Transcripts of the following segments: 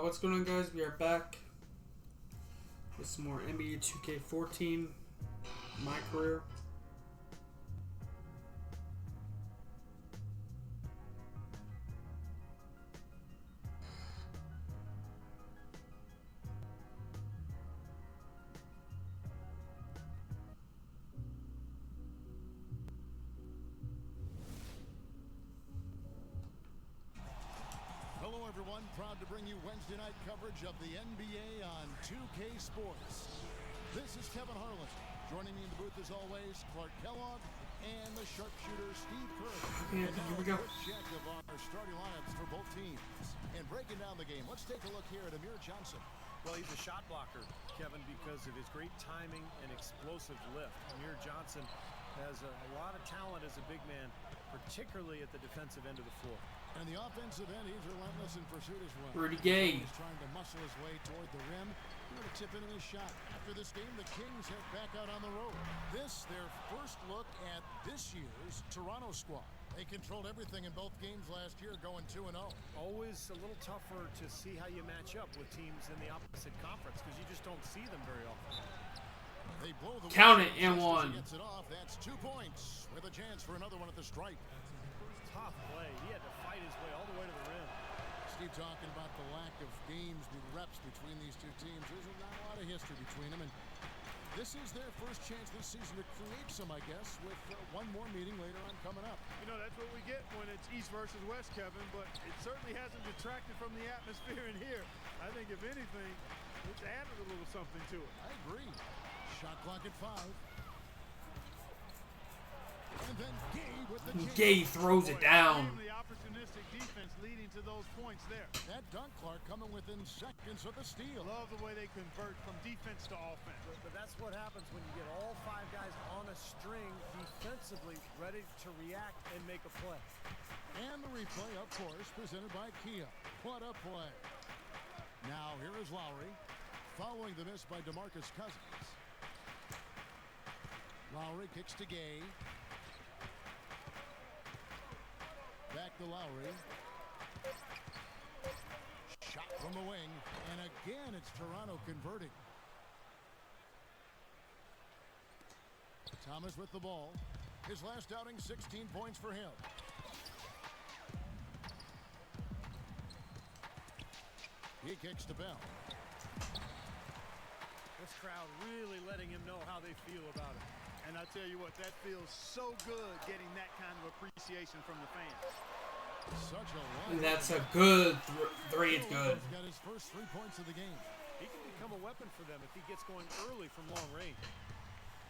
What's going on, guys? We are back with some more NBA 2K14, my career. Hello, everyone. Proud to bring you Wednesday night coverage of the NBA on 2K Sports. This is Kevin Harlan. Joining me in the booth, as always, Clark Kellogg and the sharpshooter Steve Kerr. Okay, and now here we go. a quick check of our starting lineups for both teams. And breaking down the game, let's take a look here at Amir Johnson. Well, he's a shot blocker, Kevin, because of his great timing and explosive lift. Amir Johnson has a lot of talent as a big man, particularly at the defensive end of the floor. And the offensive end, he's relentless in pursuit as well. Rudy Gay. He's trying to muscle his way toward the rim. He's going to tip into his shot. After this game, the Kings head back out on the road. This, their first look at this year's Toronto squad. They controlled everything in both games last year, going 2-0. Always a little tougher to see how you match up with teams in the opposite conference because you just don't see them very often. They blow the Count it and one. Gets it off. That's 2 points with a chance for another one at the stripe. Tough play. He had to fight his way all the way to the rim. Steve talking about the lack of games, the reps between these two teams. There's not a lot of history between them, and this is their first chance this season to create some, I guess, with one more meeting later on coming up. You know, that's what we get when it's East versus West, Kevin, but it certainly hasn't detracted from the atmosphere in here. I think, if anything, it's added a little something to it. I agree. Shot clock at 5. And then Gay with the Gay throws it down. The opportunistic defense leading to those points there. That dunk, Clark, coming within seconds of the steal. Love the way they convert from defense to offense. But that's what happens when you get all 5 guys on a string defensively ready to react and make a play. And the replay, of course, presented by Kia. What a play. Now here is Lowry, following the miss by DeMarcus Cousins. Lowry kicks to Gay. Back to Lowry. Shot from the wing. And again, it's Toronto converting. Thomas with the ball. His last outing, 16 points for him. He kicks to Bell. This crowd really letting him know how they feel about it. And I tell you what, that feels so good getting that kind of appreciation from the fans. Such a And that's a good three. It's good. He's got his first 3 points of the game. He can become a weapon for them if he gets going early from long range.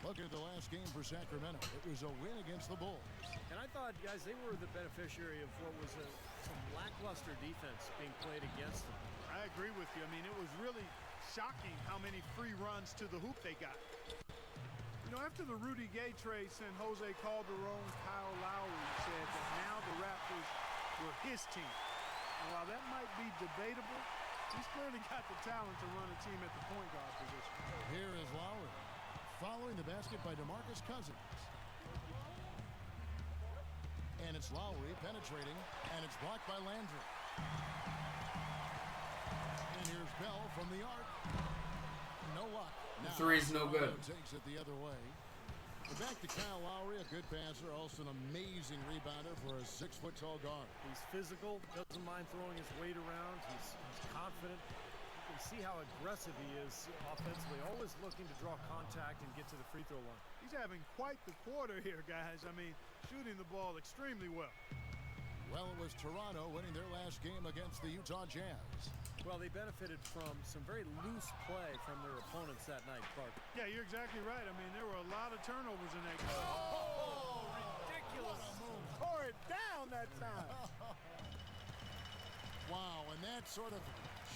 Look at the last game for Sacramento. It was a win against the Bulls. And I thought, guys, they were the beneficiary of what was some lackluster defense being played against them. I agree with you. I mean, it was really shocking how many free runs to the hoop they got. You know, after the Rudy Gay trade sent Jose Calderon, Kyle Lowry said that now the Raptors were his team. And while that might be debatable, he's clearly got the talent to run a team at the point guard position. Here is Lowry, following the basket by DeMarcus Cousins. And it's Lowry penetrating, and it's blocked by Landry. And here's Bell from the arc. No luck. Now, Three's no good. Takes it the other way. Back to Kyle Lowry, a good passer, also an amazing rebounder for a 6-foot-tall guard. He's physical, doesn't mind throwing his weight around. He's confident. You can see how aggressive he is offensively, always looking to draw contact and get to the free throw line. He's having quite the quarter here, guys. I mean, shooting the ball extremely well. Well, it was Toronto winning their last game against the Utah Jazz. Well, they benefited from some very loose play from their opponents that night, Clark. Yeah, you're exactly right. I mean, there were a lot of turnovers in that game. Oh, ridiculous. Tore it down that time. Wow, and that sort of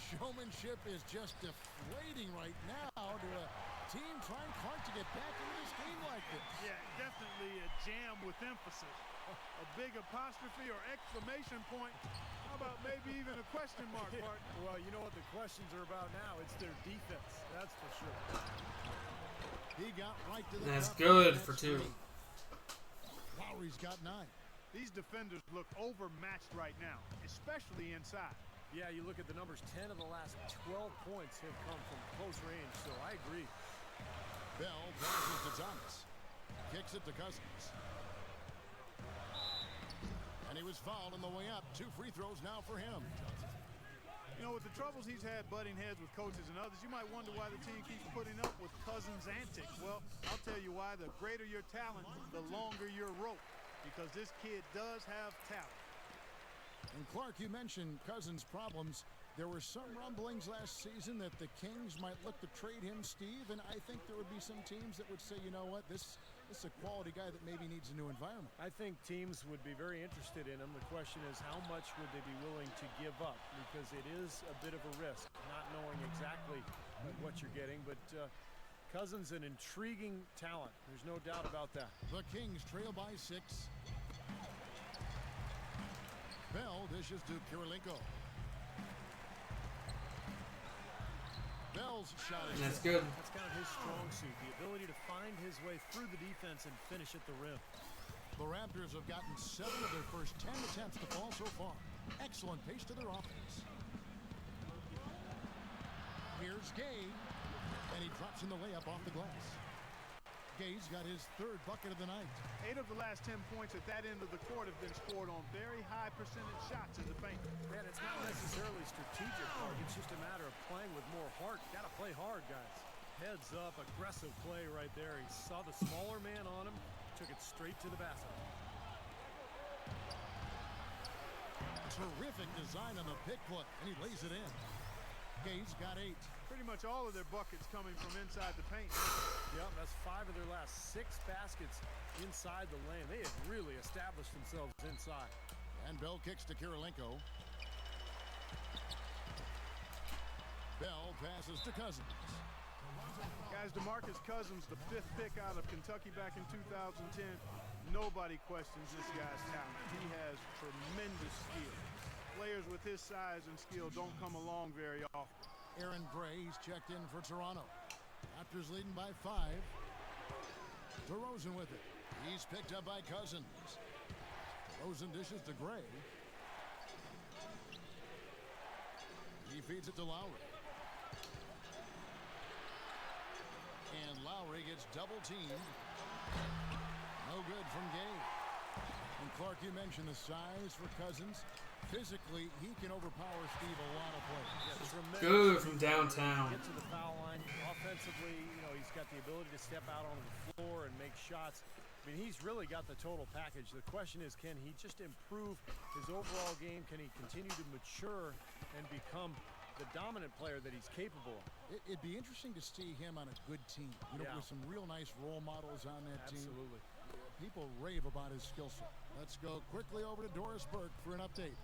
showmanship is just deflating right now to a team trying hard to get back into this game like this. Yeah, definitely a jam with emphasis. A big apostrophe or exclamation point. How about maybe even a question mark, partner? Well, you know what the questions are about now? It's their defense, that's for sure. He got right to the That's cup. good for 2. Lowry's got 9. These defenders look overmatched right now, especially inside. Yeah, you look at the numbers, 10 of the last 12 points have come from close range, so I agree. Bell passes to Thomas. Kicks it to Cousins. And he was fouled on the way up. 2 free throws now for him. You know, with the troubles he's had butting heads with coaches and others, you might wonder why the team keeps putting up with Cousins' antics. Well, I'll tell you why. The greater your talent, the longer your rope. Because this kid does have talent. And Clark, you mentioned Cousins' problems. There were some rumblings last season that the Kings might look to trade him, Steve, and I think there would be some teams that would say, you know what, this is a quality guy that maybe needs a new environment. I think teams would be very interested in him. The question is, how much would they be willing to give up? Because it is a bit of a risk, not knowing exactly what you're getting, but Cousins, an intriguing talent. There's no doubt about that. The Kings trail by 6. Bell dishes to Kirilenko. Bell's shot is That's good. That's kind of his strong suit, the ability to find his way through the defense and finish at the rim. The Raptors have gotten 7 of their first 10 attempts to fall so far. Excellent pace to their offense. Here's Gay, and he drops in the layup off the glass. Gay's got his 3rd bucket of the night. 8 of the last 10 points at that end of the court have been scored on very high percentage shots in the paint. Man, it's not necessarily strategic, Mark. It's just a matter of playing with more heart. Got to play hard, guys. Heads up, aggressive play right there. He saw the smaller man on him, took it straight to the basket. Terrific design on the pick play, and he lays it in. Gay's got 8. Pretty much all of their buckets coming from inside the paint. Yep, that's 5 of their last 6 baskets inside the lane. They have really established themselves inside. And Bell kicks to Kirilenko. Bell passes to Cousins. Guys, DeMarcus Cousins, the 5th pick out of Kentucky back in 2010. Nobody questions this guy's talent. He has tremendous skill. Players with his size and skill don't come along very often. Aaron Gray, he's checked in for Toronto. Raptors leading by 5. DeRozan with it. He's picked up by Cousins. DeRozan dishes to Gray. He feeds it to Lowry. And Lowry gets double teamed. No good from Gay. And Clark, you mentioned the size for Cousins. Physically, he can overpower Steve a lot of players. Good from downtown. Get to the foul line. Offensively, you know, he's got the ability to step out onto the floor and make shots. I mean, he's really got the total package. The question is, can he just improve his overall game? Can he continue to mature and become the dominant player that he's capable of? It'd be interesting to see him on a good team. You know, with some real nice role models on that team. Absolutely. People rave about his skill set. Let's go quickly over to Doris Burke for an update.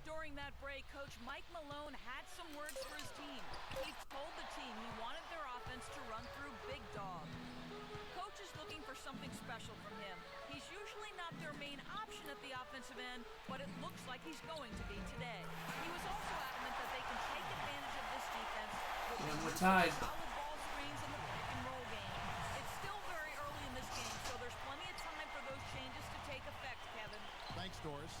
During that break, Coach Mike Malone had some words for his team. He told the team he wanted their offense to run through Big Dog. Coach is looking for something special from him. He's usually not their main option at the offensive end, but it looks like he's going to be today. He was also adamant that they can take advantage of this defense with we're tied. solid ball screens in the pick and roll game. It's still very early in this game, so there's plenty of time for those changes to take effect, Kevin. Thanks, Doris.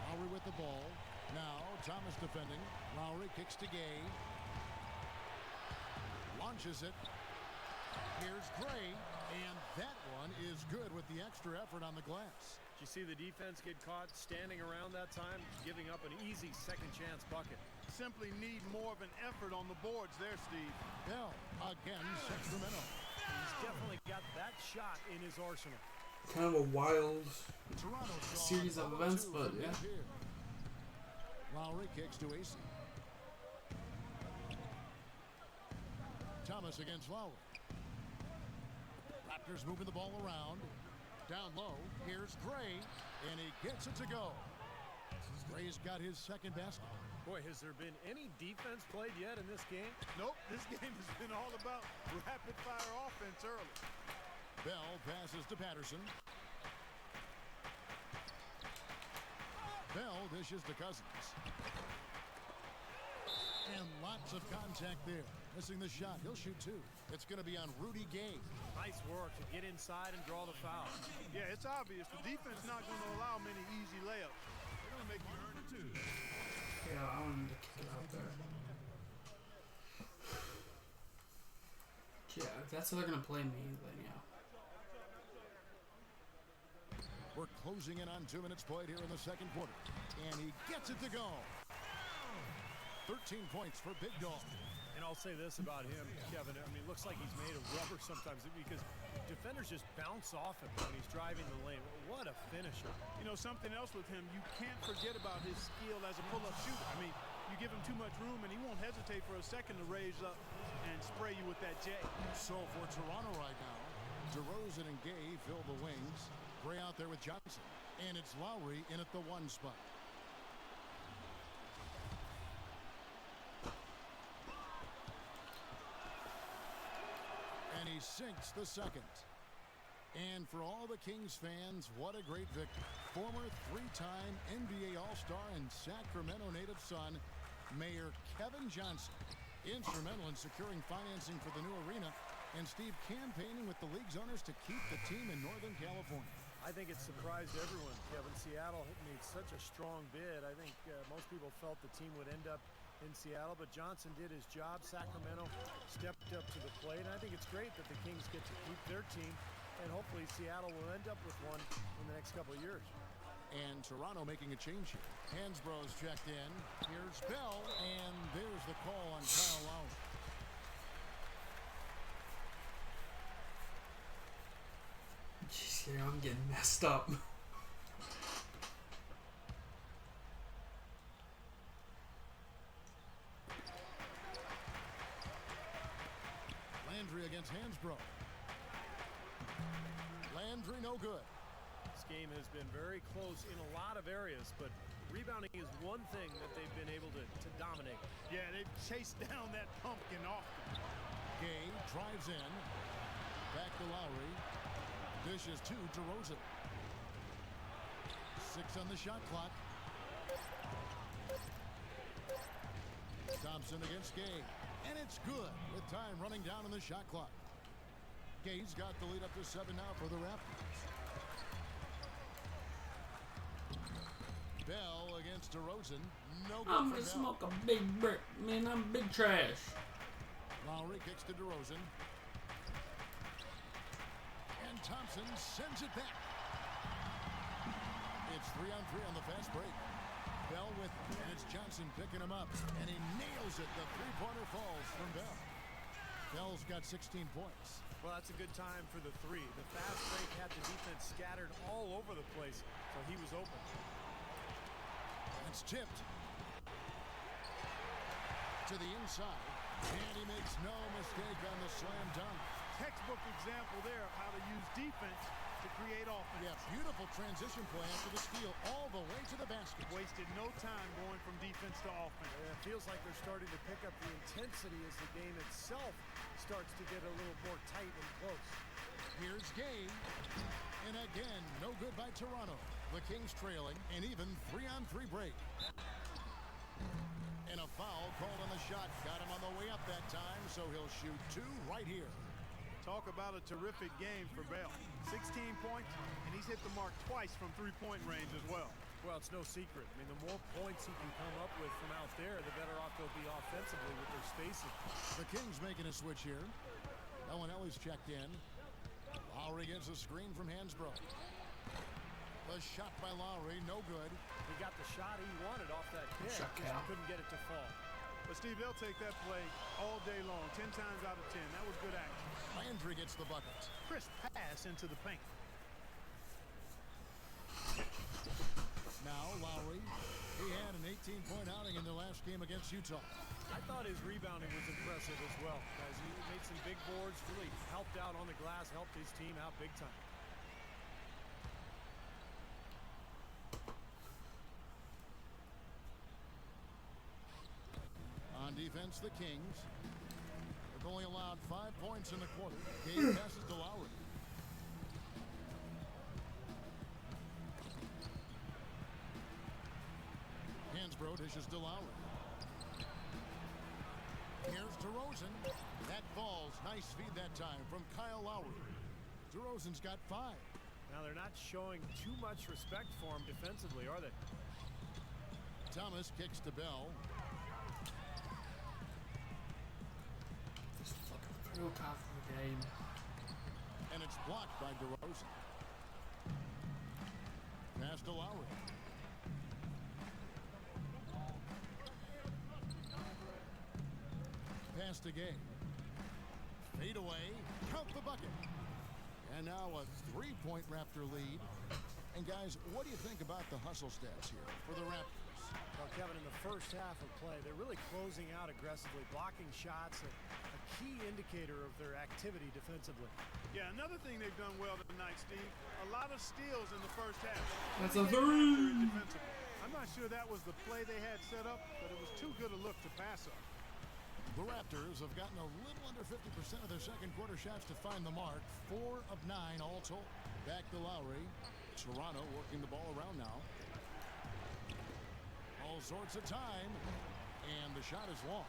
Lowry with the ball. Now Thomas defending. Lowry kicks to Gay. Launches it. Here's Gray. And that one is good with the extra effort on the glass. Did you see the defense get caught standing around that time, giving up an easy second chance bucket? Simply need more of an effort on the boards there, Steve. Bell again, Sacramento. He's definitely got that shot in his arsenal. Kind of a wild Toronto series of events, but yeah. Lowry kicks to AC. Thomas against Lowry. Raptors moving the ball around. Down low. Here's Gray. And he gets it to go. Gray's got his second basket. Boy, has there been any defense played yet in this game? Nope, this game has been all about rapid-fire offense early. Bell passes to Patterson. Bell dishes to Cousins. And lots of contact there. Missing the shot. He'll shoot 2. It's going to be on Rudy Gay. Nice work to get inside and draw the foul. Yeah, it's obvious. The defense not going to allow many easy layups. They're going to make you earn it, too. Yeah, I wanted to kick it out there. Yeah, if that's how they're gonna play me, then yeah. We're closing in on 2 minutes played here in the second quarter. And he gets it to go. 13 points for Big Dog. And I'll say this about him, Kevin. I mean, it looks like he's made of rubber sometimes because defenders just bounce off him when he's driving the lane. What a finisher. You know, something else with him, you can't forget about his skill as a pull-up shooter. I mean, you give him too much room, and he won't hesitate for a second to raise up and spray you with that J. So for Toronto right now, DeRozan and Gay fill the wings. Gray out there with Johnson. And it's Lowry in at the 1 spot. And he sinks the second. And for all the Kings fans, what a great victory. Former 3-time NBA All-Star and Sacramento native son, Mayor Kevin Johnson, instrumental in securing financing for the new arena, and Steve campaigning with the league's owners to keep the team in Northern California. I think it surprised everyone, Kevin. Seattle made such a strong bid. I think most people felt the team would end up in Seattle, but Johnson did his job. Sacramento stepped up to the plate, and I think it's great that the Kings get to keep their team, and hopefully Seattle will end up with one in the next couple of years. And Toronto making a change here. Hansbrough's checked in. Here's Bell, and there's the call on Kyle Lowry. Jeez, yeah, I'm getting messed up. Landry against Hansbrough. Landry no good. This game has been very close in a lot of areas, but rebounding is one thing that they've been able to dominate. Yeah, they've chased down that pumpkin often. Gay drives in. Back to Lowry. Dishes to DeRozan. 6 on the shot clock. Thompson against Gay. And it's good with time running down on the shot clock. Gay's got the lead up to 7 now for the Raptors. Bell against DeRozan. No good I'm for gonna Bell. smoke a big brick. Man, I'm big trash. Lowry kicks to DeRozan. And Thompson sends it back. It's 3-on-3 on the fast break. Bell with it, and it's Johnson picking him up. And he nails it. The three-pointer falls from Bell. Bell's got 16 points. Well, that's a good time for the three. The fast break had the defense scattered all over the place, so he was open. It's tipped to the inside, and he makes no mistake on the slam dunk. Textbook example there of how to use defense to create offense. Yeah, beautiful transition play after the steal all the way to the basket. Wasted no time going from defense to offense. And it feels like they're starting to pick up the intensity as the game itself starts to get a little more tight and close. Here's Gay, and again, no good by Toronto. The Kings trailing, and even 3-on-3 break. And a foul called on the shot. Got him on the way up that time, so he'll shoot 2 right here. Talk about a terrific game for Bell. 16 points, and he's hit the mark twice from three-point range as well. Well, it's no secret. I mean, the more points he can come up with from out there, the better off they'll be offensively with their spacing. The Kings making a switch here. Elwinelli's checked in. Lowry gets a screen from Hansbrough. The shot by Lowry, no good. He got the shot he wanted off that pick, Shot just count. couldn't get it to fall. But Steve, they'll take that play all day long, 10 times out of 10. That was good action. Landry gets the bucket. Crisp pass into the paint. Now Lowry, he had an 18-point outing in the last game against Utah. I thought his rebounding was impressive as well, as he made some big boards, really helped out on the glass, helped his team out big time. On defense, the Kings. They've only allowed 5 points in the quarter. Gay passes to Lowry. Hansbrough dishes to Lowry. Here's DeRozan. That falls. Nice feed that time from Kyle Lowry. DeRozan's got 5. Now, they're not showing too much respect for him defensively, are they? Thomas kicks to Bell. Just fucking threw half of the game. And it's blocked by DeRozan. Pass to Lowry. Pass to Gay. Fade away. Count the bucket. And now a 3-point Raptor lead. And guys, what do you think about the hustle stats here for the Raptors? Well, Kevin, in the first half of play, they're really closing out aggressively, blocking shots, a key indicator of their activity defensively. Yeah, another thing they've done well tonight, Steve, a lot of steals in the first half. That's a three. I'm not sure that was the play they had set up, but it was too good a look to pass up. The Raptors have gotten a little under 50% of their second quarter shots to find the mark. 4 of 9 all told. Back to Lowry. Toronto working the ball around now. All sorts of time. And the shot is long.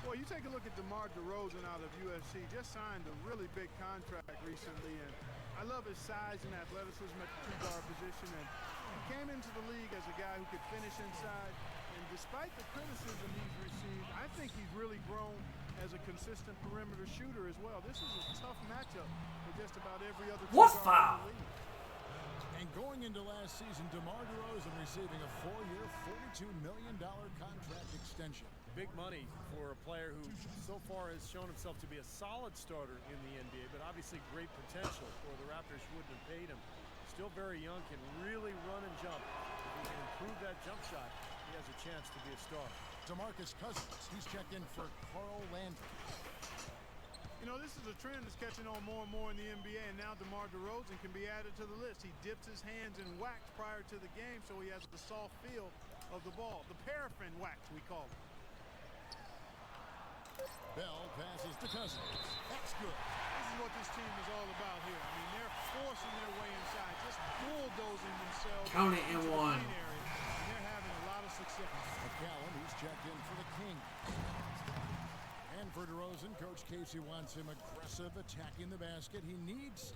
Well, you take a look at DeMar DeRozan out of UFC. Just signed a really big contract recently. And I love his size and athleticism at the two-guard position. And he came into the league as a guy who could finish inside. And despite the criticism he's received, I think he's really grown as a consistent perimeter shooter as well. This is a tough matchup for just about every other What two-guard foul? in the league. And going into last season, DeMar DeRozan receiving a 4-year, $42 million contract extension. Big money for a player who so far has shown himself to be a solid starter in the NBA, but obviously great potential, or the Raptors wouldn't have paid him. Still very young, can really run and jump. If he can improve that jump shot, he has a chance to be a star. DeMarcus Cousins, he's checked in for Carl Landry. You know, this is a trend that's catching on more and more in the NBA, and now DeMar DeRozan can be added to the list. He dips his hands in wax prior to the game, so he has the soft feel of the ball. The paraffin wax, we call it. Bell passes to Cousins. That's good. This is what this team is all about here. I mean, they're forcing their way inside, just bulldozing themselves Count it into and the one. paint area, and they're having a lot of success. McCallum, he's checked in for the Kings. And for DeRozan, Coach Casey wants him aggressive, attacking the basket. He needs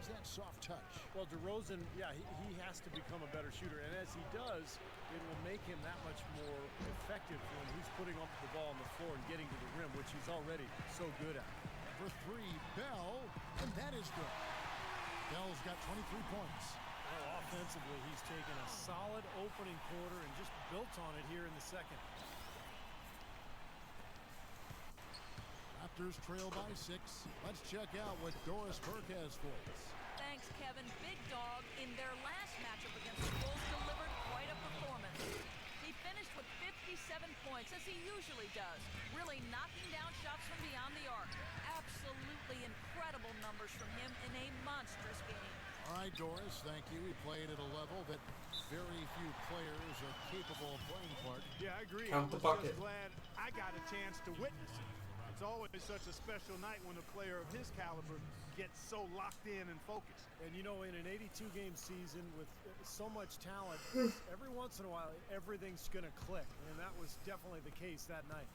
that soft touch. Well, DeRozan, yeah, he has to become a better shooter, and as he does, it will make him that much more effective when he's putting up the ball on the floor and getting to the rim, which he's already so good at. For 3, Bell, and that is good. Bell's got 23 points. Well, offensively, he's taken a solid opening quarter and just built on it here in the second. Raptors trail by 6. Let's check out what Doris Burke has for us. Thanks, Kevin. Big Dog, in their last matchup against the Bulls, delivered quite a performance. He finished with 57 points, as he usually does, really knocking down shots from beyond the arc. Absolutely incredible numbers from him in a monstrous game. All right, Doris, thank you. He played at a level that very few players are capable of playing, Clark. Yeah, I agree. Count I the was bucket. just glad I got a chance to witness it. It's always such a special night when a player of his caliber gets so locked in and focused. And you know, in an 82-game season with so much talent, every once in a while, everything's going to click. And that was definitely the case that night.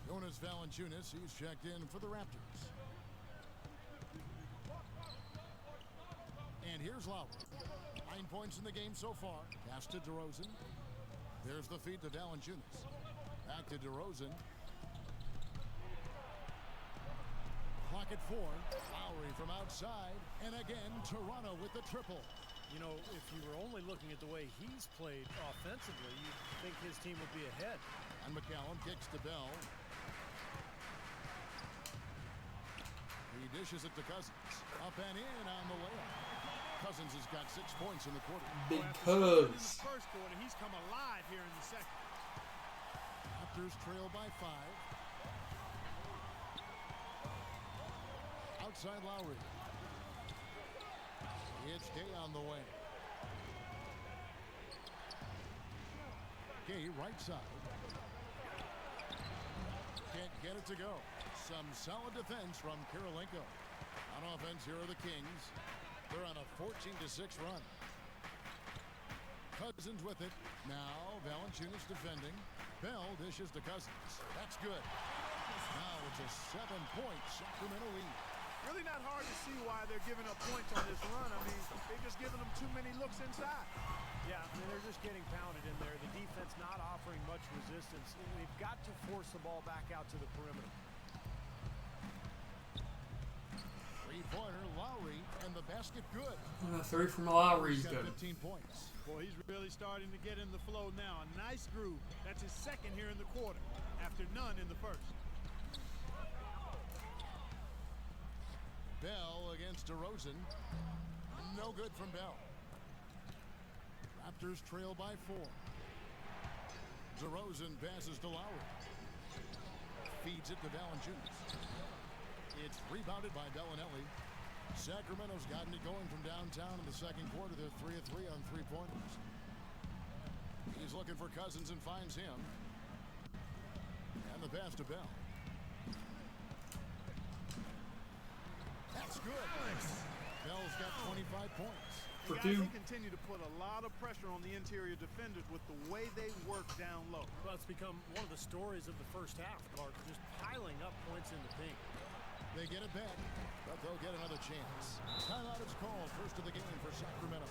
Jonas Valanciunas, he's checked in for the Raptors. And here's Lowry. 9 points in the game so far. Pass to DeRozan. There's the feed to Valanciunas. Back to DeRozan. Clock at 4. Lowry from outside. And again, Toronto with the triple. You know, if you were only looking at the way he's played offensively, you'd think his team would be ahead. And McCallum kicks to Bell. He dishes it to Cousins. Up and in on the layup. Cousins has got 6 points in the quarter. Big In the Cuz. first quarter, he's come alive here in the second. Raptors trail by 5. Outside Lowry. It's Gay on the way. Gay right side. Can't get it to go. Some solid defense from Kirilenko. On offense, here are the Kings. They're on a 14-6 run. Cousins with it. Now Valanciunas defending. Bell dishes to Cousins. That's good. Now it's a 7-point Sacramento lead. Really not hard to see why they're giving up points on this run. I mean, they're just giving them too many looks inside. Yeah, I mean, they're just getting pounded in there. The defense not offering much resistance. They've got to force the ball back out to the perimeter. Three-pointer, Lowry, and the basket good. 3 from Lowry's He's got good. 15 points. Boy, he's really starting to get in the flow now. A nice groove. That's his second here in the quarter, after none in the first. Bell against DeRozan. No good from Bell. Raptors trail by 4. DeRozan passes to Lowry. Feeds it to Valanciunas. It's rebounded by Bellinelli. Sacramento's gotten it going from downtown in the second quarter. They're 3 of 3 on three-pointers. He's looking for Cousins and finds him. And the pass to Bell. That's good. Bell's got 25 points. For Guys, 2. they continue to put a lot of pressure on the interior defenders with the way they work down low. Well, it's become one of the stories of the first half, Clark, just piling up points in the paint. They get it back, but they'll get another chance. Timeout is called. First of the game for Sacramento.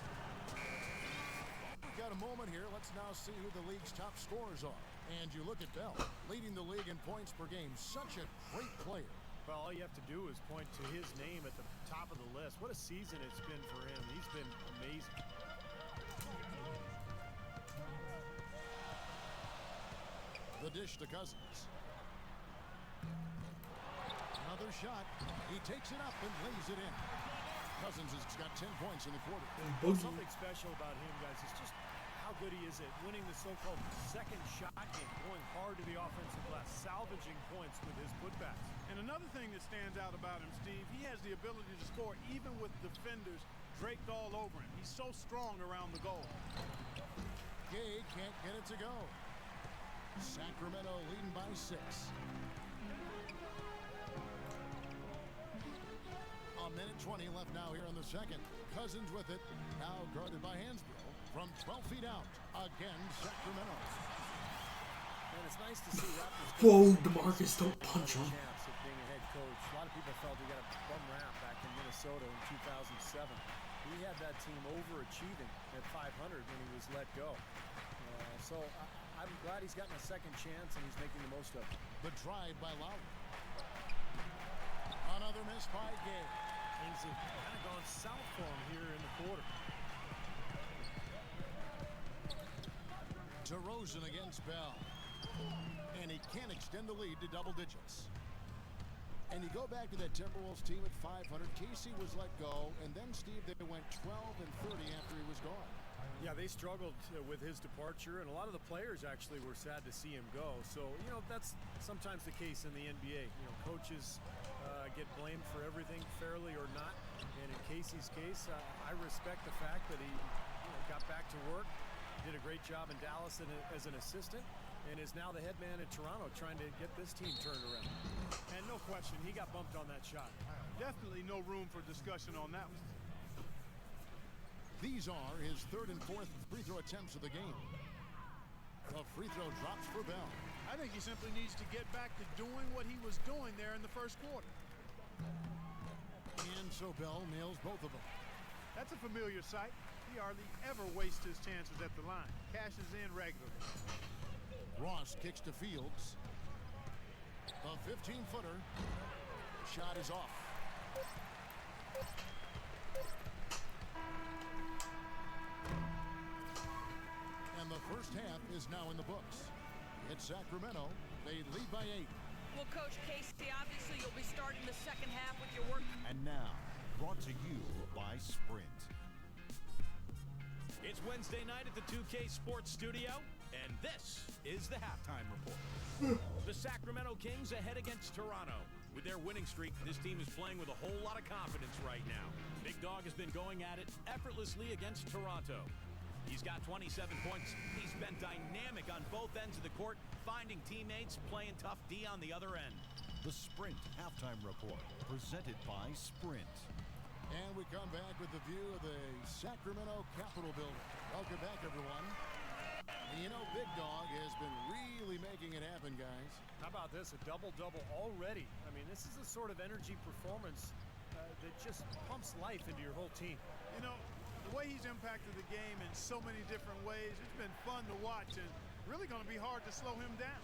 We've got a moment here. Let's now see who the league's top scorers are. And you look at Bell, leading the league in points per game. Such a great player. Well, all you have to do is point to his name at the top of the list. What a season it's been for him. He's been amazing. The dish to Cousins. Another shot. He takes it up and lays it in. Cousins has got 10 points in the quarter. Something special about him, guys, is just how good he is at winning the so-called second shot game, going hard to the offensive glass, salvaging points with his putbacks. And another thing that stands out about him, Steve, he has the ability to score even with defenders draped all over him. He's so strong around the goal. Gay can't get it to go. Sacramento leading by 6. A minute 20 left now here in the second. Cousins with it. Now guarded by Hansbrough. From 12 feet out. Again, Sacramento. And it's nice to see Raptors. Whoa, DeMarcus, don't punch him. Chance of being a head coach. A lot of people felt he got a bum rap back in Minnesota in 2007. He had that team overachieving at 500 when he was let go. So I'm glad he's gotten a second chance and he's making the most of it. The drive by Lowry. Another miss by Gay. Things have kind of gone south for him here in the quarter. DeRozan against Bell. And he can't extend the lead to double digits. And you go back to that Timberwolves team at 500. Casey was let go, and then, Steve, they went 12 and 30 after he was gone. Yeah, they struggled with his departure, and a lot of the players actually were sad to see him go. So, you know, that's sometimes the case in the NBA. You know, coaches get blamed for everything, fairly or not. And in Casey's case, I respect the fact that he got back to work, did a great job in Dallas as an assistant, and is now the head man in Toronto trying to get this team turned around. And no question, he got bumped on that shot. Definitely no room for discussion on that one. These are his third and fourth free throw attempts of the game. The free throw drops for Bell. I think he simply needs to get back to doing what he was doing there in the first quarter. And so Bell nails both of them. That's a familiar sight. He hardly ever wastes his chances at the line. Cashes in regularly. Ross kicks to Fields. A 15-footer. Shot is off. And the first half is now in the books. It's Sacramento. They lead by 8. Well, Coach Casey, obviously you'll be starting the second half with your work. And now, brought to you by Sprint. It's Wednesday night at the 2K Sports Studio, and this is the halftime report. The Sacramento Kings ahead against Toronto. With their winning streak, this team is playing with a whole lot of confidence right now. Big Dog has been going at it effortlessly against Toronto. He's got 27 points. He's been dynamic on both ends of the court, finding teammates, playing tough D on the other end. The Sprint halftime report, presented by Sprint. And we come back with the view of the Sacramento Capitol building. Welcome back, everyone. And you know, Big Dog has been really making it happen, guys. How about this? A double-double already. I mean, this is the sort of energy performance that just pumps life into your whole team. You know, The way he's impacted the game in so many different ways, it's been fun to watch and really going to be hard to slow him down.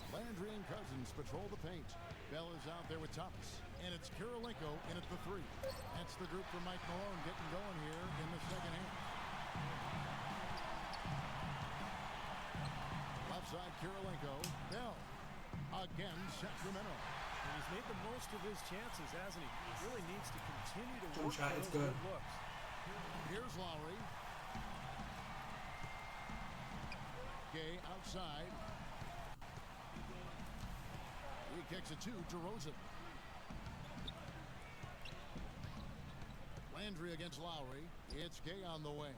Landry and Cousins patrol the paint. Bell is out there with Thomas. And it's Kirilenko in at the 3. That's the group for Mike Malone getting going here in the second half. Left side, Kirilenko. Bell. Again, Sacramento. And he's made the most of his chances, hasn't he? He really needs to continue to Jump work shot, those it's good. looks. Here's Lowry. Gay outside. He kicks it to DeRozan. Landry against Lowry. It's Gay on the way.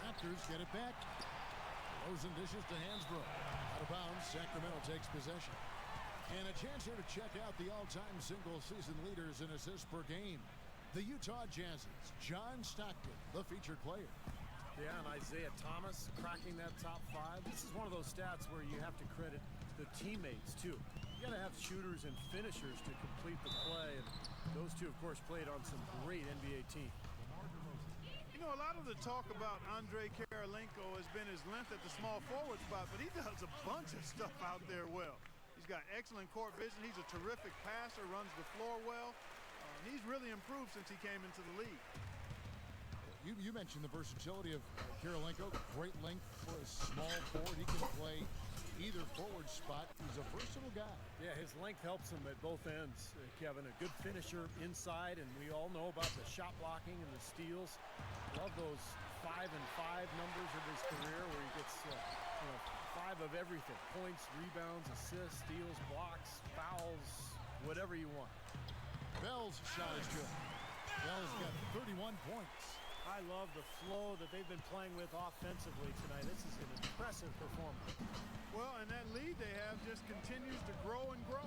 Raptors get it back. DeRozan dishes to Hansbrough. Out of bounds, Sacramento takes possession. And a chance here to check out the all-time single-season leaders in assists per game. The Utah Jazz's John Stockton, the featured player. Yeah, and Isaiah Thomas cracking that top 5. This is one of those stats where you have to credit the teammates, too. You got to have shooters and finishers to complete the play, and those two, of course, played on some great NBA teams. You know, a lot of the talk about Andre Kirilenko has been his length at the small forward spot, but he does a bunch of stuff out there well. He's got excellent court vision. He's a terrific passer, runs the floor well. He's really improved since he came into the league. You mentioned the versatility of Kirilenko. Great length for a small forward. He can play either forward spot. He's a versatile guy. Yeah, his length helps him at both ends, Kevin. A good finisher inside, and we all know about the shot blocking and the steals. Love those 5 and 5 numbers of his career where he gets 5 of everything. Points, rebounds, assists, steals, blocks, fouls, whatever you want. Bell's shot is good. Bell's got 31 points. I love the flow that they've been playing with offensively tonight. This is an impressive performance. Well, and that lead they have just continues to grow and grow.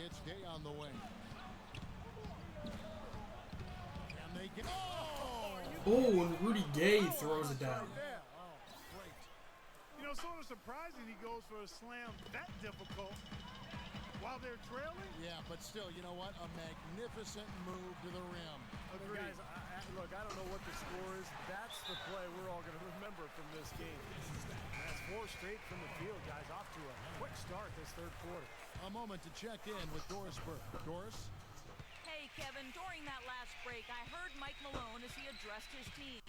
It's Gay on the wing. Can they get... Oh, and Rudy Gay throws it down. Yeah. Oh, great. You know, sort of surprising he goes for a slam that difficult while they're trailing. Yeah, but still, you know what? A magnificent move to the rim. Agreed. Guys, look, I don't know what the score is. That's the play we're all going to remember from this game. That's 4 straight from the field, guys. Off to a quick start this third quarter. A moment to check in with Doris Burke. Doris? Hey, Kevin, during that last break, I heard Mike Malone as he addressed his team.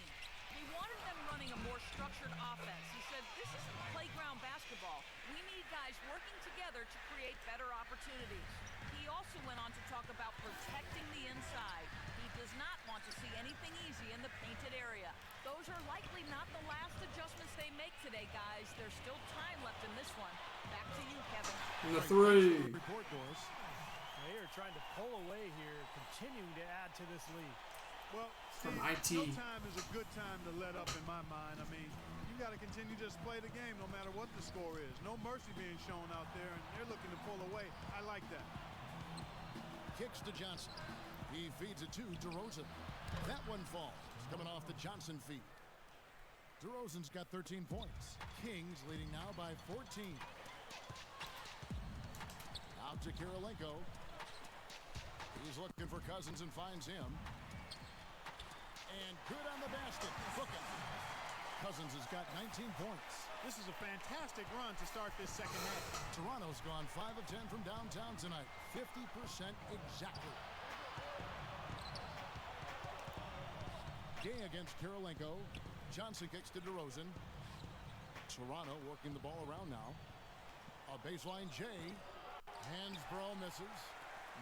He wanted them running a more structured offense. He said, this isn't playground basketball. We need guys working together to create better opportunities. He also went on to talk about protecting the inside. He does not want to see anything easy in the painted area. Those are likely not the last adjustments they make today, guys. There's still time left in this one. Back to you, Kevin. The 3. Report, Doris. They are trying to pull away here, continuing to add to this lead. Well, From Steve, IT. no time is a good time to let up in my mind. I mean, you got to continue to just play the game no matter what the score is. No mercy being shown out there, and they're looking to pull away. I like that. Kicks to Johnson. He feeds it to DeRozan. That one falls. Coming off the Johnson feed. DeRozan's got 13 points. Kings leading now by 14. Out to Kirilenko. He's looking for Cousins and finds him. And good on the basket. Hook it. Cousins has got 19 points. This is a fantastic run to start this second half. Toronto's gone 5 of 10 from downtown tonight. 50% exactly. Gay against Kirilenko. Johnson kicks to DeRozan. Toronto working the ball around now. A baseline J. Hansbrough misses.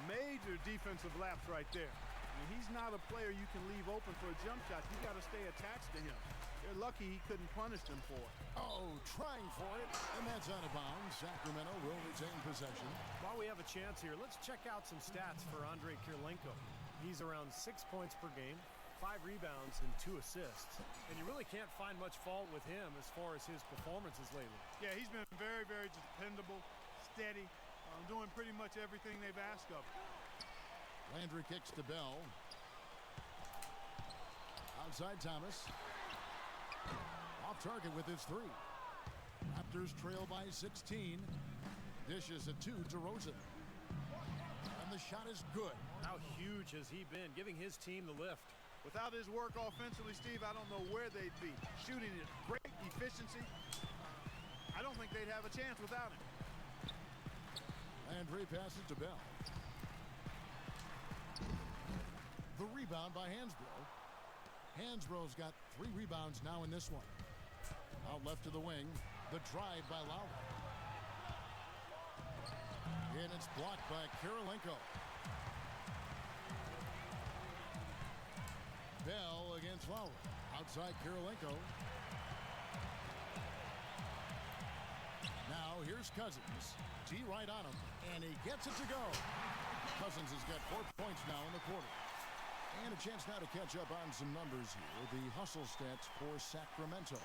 Major defensive lapse right there. I mean, he's not a player you can leave open for a jump shot. You got to stay attached to him. They're lucky he couldn't punish them for it. Oh, trying for it. And that's out of bounds. Sacramento will retain possession. While we have a chance here, let's check out some stats for Andre Kirilenko. He's around 6 points per game, 5 rebounds, and 2 assists. And you really can't find much fault with him as far as his performances lately. Yeah, he's been very, very dependable, steady, doing pretty much everything they've asked of him. Landry kicks to Bell. Outside Thomas. Off target with his 3. Raptors trail by 16. Dishes it to DeRozan. And the shot is good. How huge has he been, giving his team the lift? Without his work offensively, Steve, I don't know where they'd be. Shooting at great efficiency. I don't think they'd have a chance without him. Landry passes to Bell. The rebound by Hansbrough. Hansbrough's got 3 rebounds now in this one. Out left to the wing. The drive by Lowry. And it's blocked by Kirilenko. Bell against Lowry. Outside Kirilenko. Now here's Cousins. T right on him. And he gets it to go. Cousins has got 4 points now in the quarter. And a chance now to catch up on some numbers here. The hustle stats for Sacramento.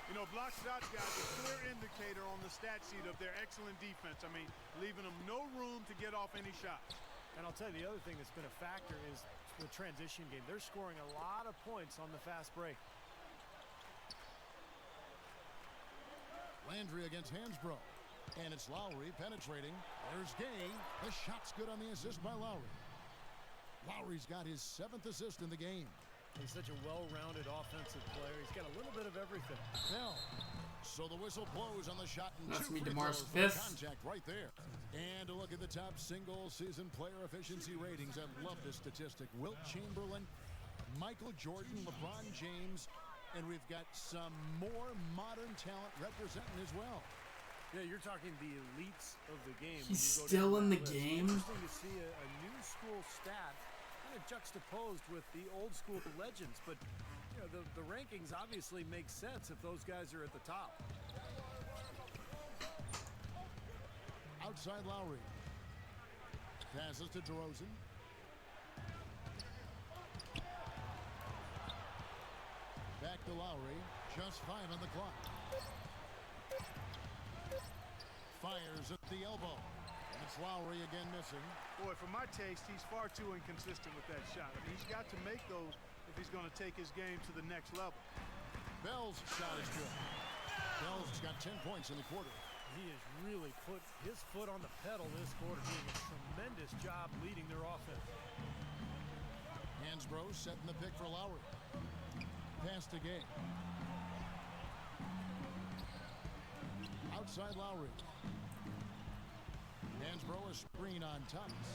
You know, block shots, guys, a clear indicator on the stat sheet of their excellent defense. I mean, leaving them no room to get off any shots. And I'll tell you, the other thing that's been a factor is the transition game. They're scoring a lot of points on the fast break. Landry against Hansbrough. And it's Lowry penetrating. There's Gay. The shot's good on the assist by Lowry. Lowry's got his 7th assist in the game. He's such a well-rounded offensive player. He's got a little bit of everything. Bell. So the whistle blows on the shot and That's 2 me, free DeMar's throws for 5th. contact right there. And a look at the top single-season player efficiency ratings. I love this statistic. Wilt Chamberlain, Michael Jordan, LeBron James, and we've got some more modern talent representing as well. Yeah, you're talking the elites of the game. He's when you go still down in the that list. game? Interesting to see a new school stat kind of juxtaposed with the old school legends, but you know, the rankings obviously make sense if those guys are at the top. Outside Lowry. Passes to DeRozan. Back to Lowry. Just 5 on the clock. Fires at the elbow. And it's Lowry again missing. Boy, for my taste, he's far too inconsistent with that shot. I mean, he's got to make those if he's going to take his game to the next level. Bell's shot is good. Bell's got 10 points in the quarter. He has really put his foot on the pedal this quarter, doing a tremendous job leading their offense. Hansbrough setting the pick for Lowry. Pass to Gay. Outside Lowry. Hansbrough a screen on Thomas.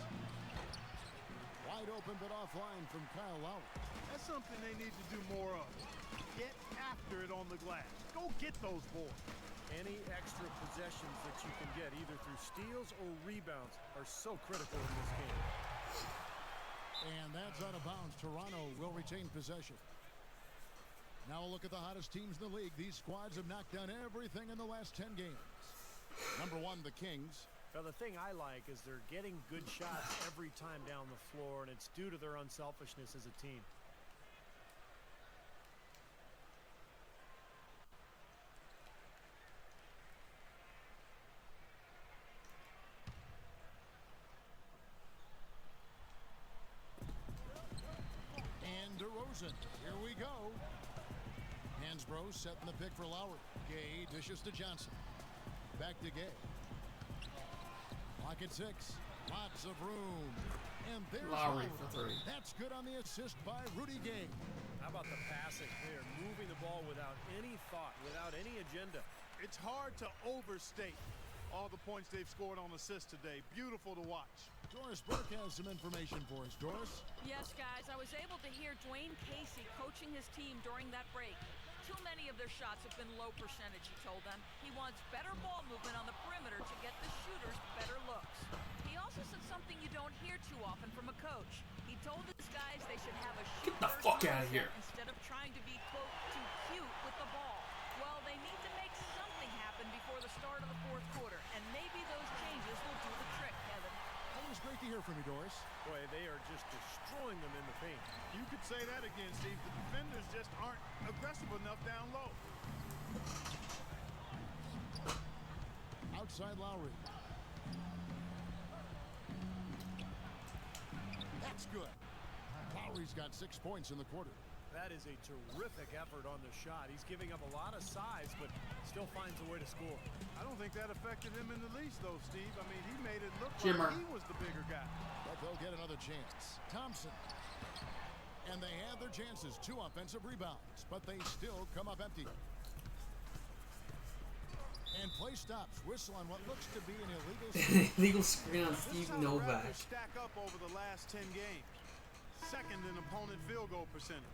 Wide open but offline from Kyle Lowry. That's something they need to do more of. Get after it on the glass. Go get those boards. Any extra possessions that you can get, either through steals or rebounds, are so critical in this game. And that's out of bounds. Toronto will retain possession. Now a look at the hottest teams in the league. These squads have knocked down everything in the last 10 games. Number 1, the Kings. Now, the thing I like is they're getting good shots every time down the floor, and it's due to their unselfishness as a team. And DeRozan. Here we go. Hansbrough setting the pick for Lowry. Gay dishes to Johnson. Back to Gay. Clock at 6. Lots of room. And there's Lowry for 3. That's good on the assist by Rudy Gay. How about the passing there? Moving the ball without any thought, without any agenda. It's hard to overstate all the points they've scored on assists today. Beautiful to watch. Doris Burke has some information for us. Doris? Yes, guys, I was able to hear Dwayne Casey coaching his team during that break. Too many of their shots have been low percentage, he told them. He wants better ball movement on the perimeter to get the shooters better looks. He also said something you don't hear too often from a coach. He told his guys they should have a shoot Get the fuck out of here. instead of trying to be, quote, too cute with the ball. Well, they need to make something happen before the start of the 4th quarter, and maybe those changes will do the trick, Kevin. Always great to hear from you, Doris. Boy, they are just destroying them in the paint. You could say that again, Steve. The defenders just aren't aggressive enough down low. Outside Lowry. That's good. Lowry's got 6 points in the quarter. That is a terrific effort on the shot. He's giving up a lot of size, but still finds a way to score. I don't think that affected him in the least, though, Steve. I mean, he made it look Jimmer. like he was the bigger guy. But they'll get another chance. Thompson. And they have their chances. 2 offensive rebounds, but they still come up empty. And play stops. Whistle on what looks to be an illegal screen. Illegal screen on This Steve is how the Novak. Raptors stack up over the last 10 games. Second in opponent field goal percentage.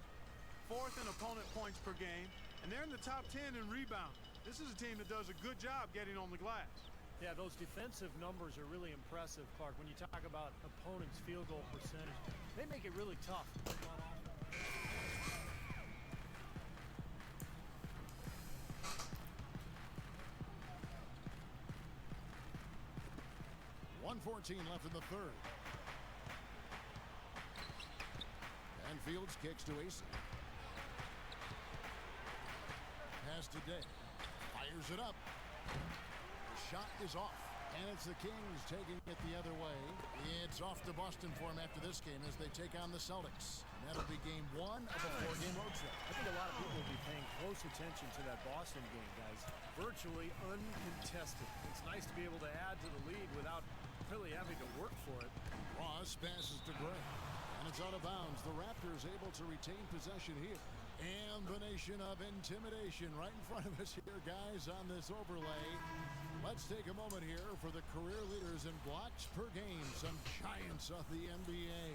4th in opponent points per game. And they're in the top 10 in rebound. This is a team that does a good job getting on the glass. Yeah, those defensive numbers are really impressive, Clark. When you talk about opponents' field goal percentage, they make it really tough. 1:14 left in the third. And Fields kicks to AC. Pass to Day. Fires it up. The shot is off. And it's the Kings taking it the other way. It's off to Boston for them after this game as they take on the Celtics. That'll be game 1 of a 4-game road trip. I think a lot of people will be paying close attention to that Boston game, guys. Virtually uncontested. It's nice to be able to add to the lead without really having to work for it. Ross passes to Gray. And it's out of bounds. The Raptors able to retain possession here. And the nation of intimidation right in front of us here, guys, on this overlay. Let's take a moment here for the career leaders in blocks per game. Some giants of the NBA.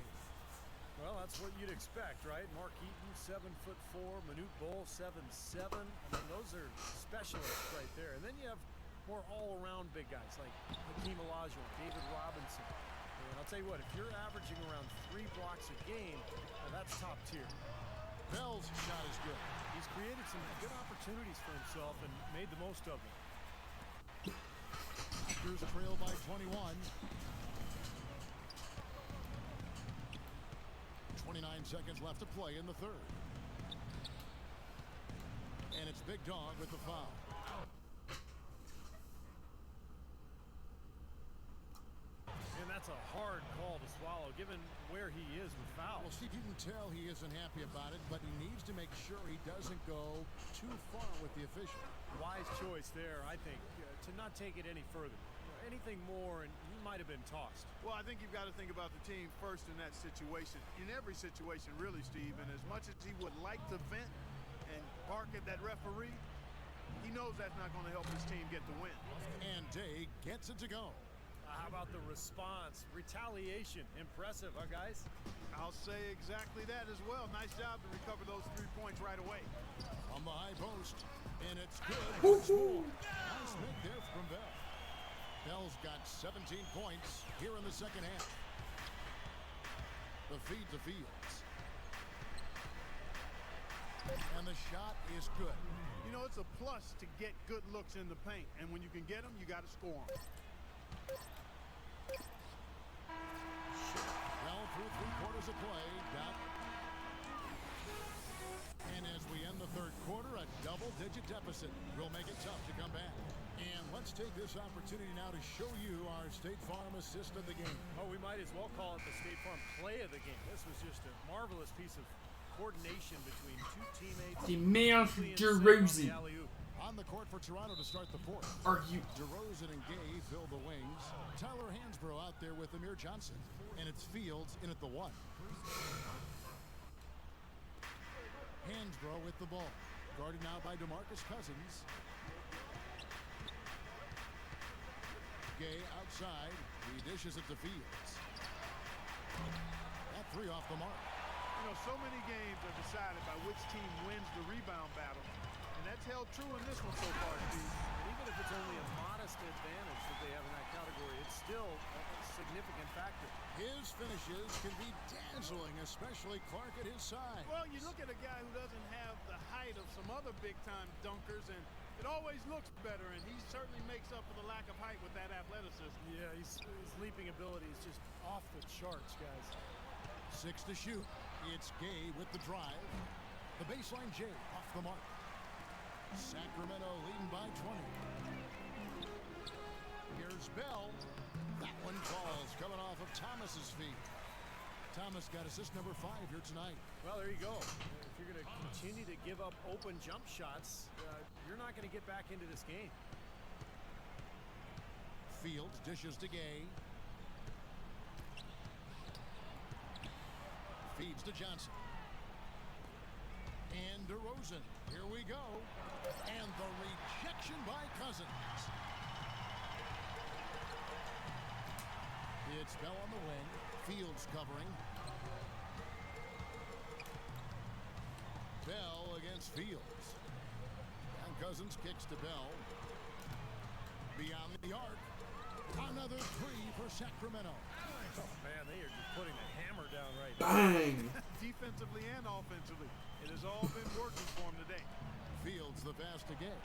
Well, that's what you'd expect, right? Mark Eaton, 7'4", Manute Bol, 7'7". I mean, those are specialists right there. And then you have more all-around big guys like Hakeem Olajuwon, David Robinson. And I'll tell you what, if you're averaging around 3 blocks a game, that's top tier. Bell's shot is good. He's created some good opportunities for himself and made the most of them. Raptors trail by 21. 29 seconds left to play in the third. And it's Big Dog with the foul. And that's a hard call to swallow, given where he is with fouls. Well, Steve, you can tell he isn't happy about it, but he needs to make sure he doesn't go too far with the official. Wise choice there, I think, to not take it any further. Anything more, and he might have been tossed. Well, I think you've got to think about the team first in that situation. In every situation, really, Steve. And as much as he would like to vent and bark at that referee, he knows that's not going to help his team get the win. And Day gets it to go. How about the response? Retaliation. Impressive, huh, guys? I'll say exactly that as well. Nice job to recover those 3 points right away. On the high post, and it's good once more. Nice make there from Bell. Bell's got 17 points here in the second half. The feed to Fields. And the shot is good. You know, it's a plus to get good looks in the paint. And when you can get them, you got to score them. Bell through 3 quarters of play. And as we end the third quarter, a double-digit deficit will make it tough to come back. And let's take this opportunity now to show you our State Farm assist of the game. Oh, we might as well call it the State Farm play of the game. This was just a marvelous piece of coordination between 2 teammates. The male DeRozan. On the court for Toronto to start the fourth. Argue. DeRozan and Gay fill the wings. Tyler Hansbrough out there with Amir Johnson. And it's Fields in at the 1. Hansbrough with the ball. Guarded now by DeMarcus Cousins. Gay outside. He dishes it to Fields. That 3 off the mark. You know, so many games are decided by which team wins the rebound battle. And that's held true in this one so far, Steve. And even if it's only a modest advantage that they have in that category, it's still a significant factor. His finishes can be dazzling, especially Clark at his side. Well, you look at a guy who doesn't have the height of some other big-time dunkers, and it always looks better, and he certainly makes up for the lack of height with that athleticism. Yeah, his leaping ability is just off the charts, guys. 6 to shoot. It's Gay with the drive. The baseline J off the mark. Sacramento leading by 20. Here's Bell. That one falls, coming off of Thomas's feet. Thomas got assist number 5 here tonight. Well, there you go. If you're going to continue to give up open jump shots, you're not going to get back into this game. Fields dishes to Gay. Feeds to Johnson. And DeRozan. Here we go. And the rejection by Cousins. It's Bell on the wing. Fields covering. Bell against Fields. And Cousins kicks to Bell. Beyond the arc. Another three for Sacramento. Oh, man, they are just putting a hammer down right now. Bang! Defensively and offensively. It has all been working for him today. Fields the pass to Gay.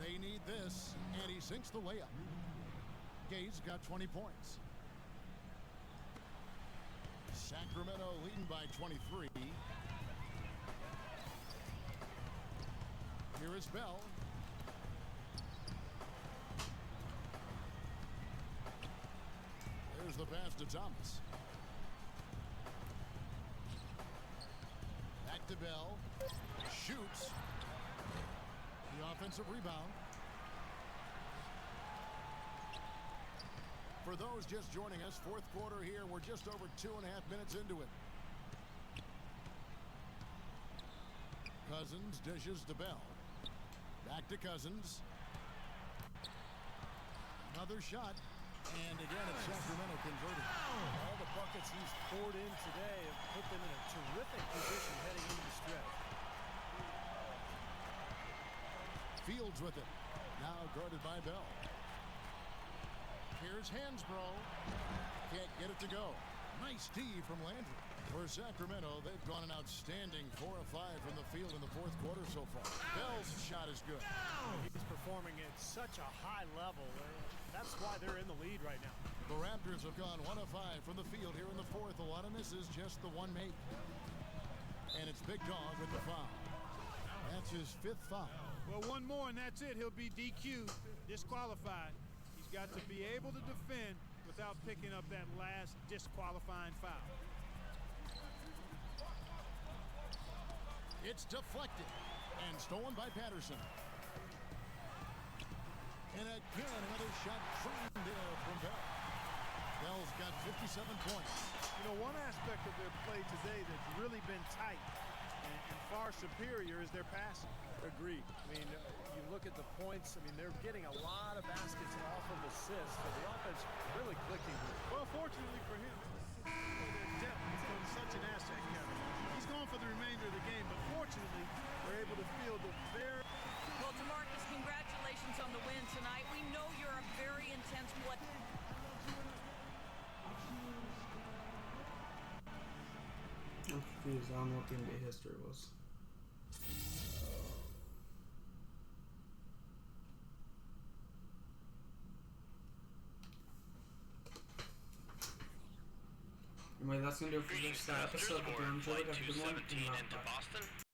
They need this, and he sinks the layup. Gay's got 20 points. Sacramento leading by 23. Here is Bell. There's the pass to Thomas. Back to Bell. Shoots. The offensive rebound. For those just joining us, fourth quarter here. We're just over 2.5 minutes into it. Cousins dishes to Bell. Back to Cousins. Another shot. And again, it's Sacramento converted. All the buckets he's poured in today have put them in a terrific position heading into the stretch. Fields with it. Now guarded by Bell. Here's Hansbrough. Can't get it to go. Nice D from Landry. For Sacramento, they've gone an outstanding 4 of 5 from the field in the fourth quarter so far. Bell's shot is good. He's performing at such a high level. That's why they're in the lead right now. The Raptors have gone 1 of 5 from the field here in the fourth. A lot of misses, just the one make. And it's Big Dog with the foul. That's his 5th foul. Well, one more and that's it. He'll be DQ'd, disqualified. He's got to be able to defend without picking up that last disqualifying foul. It's deflected and stolen by Patterson. And again, another shot framed in from Bell. Bell's got 57 points. You know, one aspect of their play today that's really been tight and far superior is their passing. Agreed. I mean, you look at the points. I mean, they're getting a lot of baskets off of assists. So the offense really clicking here. Well, fortunately for him, their depth has been such an asset, Kevin. He's going for the remainder of the game, but fortunately, they're able to field the very... Well, DeMarcus, congratulations on the win tonight. We know you're a very intense player. I'm confused. I don't know what the NBA history was. Anyway, that's gonna do it for this episode. If you enjoyed it, have a good one. And,